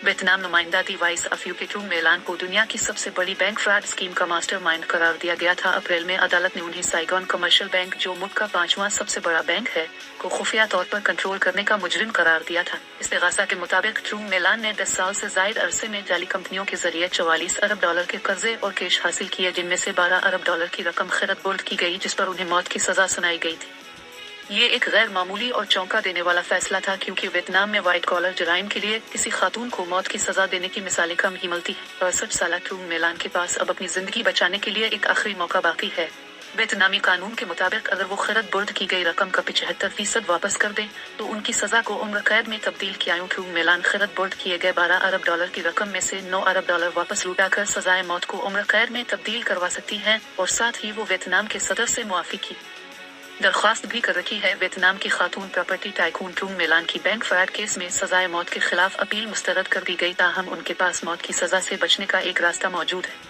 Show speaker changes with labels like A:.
A: Vietnam नुमाइंदा device a few के true Milan को दुनिया की सबसे बड़ी बैंक फ्रॉड स्कीम का मास्टरमाइंड करार दिया गया था। अप्रैल में अदालत ने उन्हें साइगोन कमर्शियल बैंक, जो मुल्क का 5वां सबसे बड़ा बैंक है, को खुफिया तौर पर कंट्रोल करने का मुजरिम करार दिया था। इस्तिगासा के मुताबिक ट्रू मेलान ने 10 साल से जायद अरसे में जाली कंपनियों के जरिए 44 अरब डॉलर के कर्जे और कैश हासिल किए, जिनमें से 12 अरब डॉलर की रकम खैरत बुर्द की गई, जिस पर उन्हें मौत की सजा सुनाई गई थी। ये एक गैर मामूली और चौंका देने वाला फैसला था, क्योंकि वियतनाम में वाइट कॉलर जराइम के लिए किसी खातून को मौत की सजा देने की मिसालें कम ही मिलती हैं। 68 साल ट्रू मेलान के पास अब अपनी जिंदगी बचाने के लिए एक आखिरी मौका बाकी है। वियतनामी कानून के मुताबिक अगर वो खैरत बुर्द की गई रकम का 75% वापस कर दें तो उनकी सजा को उम्र कैद में तब्दील किया। ट्रू मेलान खैरत बुर्द किए गए 12 अरब डॉलर की रकम में से 9 अरब डॉलर वापस लौटाकर सजाए मौत को उम्र कैद में तब्दील करवा सकती हैं, और साथ ही वो वियतनाम के सदर से मुआफी की दरख्वास्त भी कर रखी है। वियतनाम की खातून प्रॉपर्टी टाइकून ट्रू मेलान की बैंक फ्रॉड केस में सजाए मौत के खिलाफ अपील मुस्तरद कर दी गई, ताहम उनके पास मौत की सजा से बचने का एक रास्ता मौजूद है।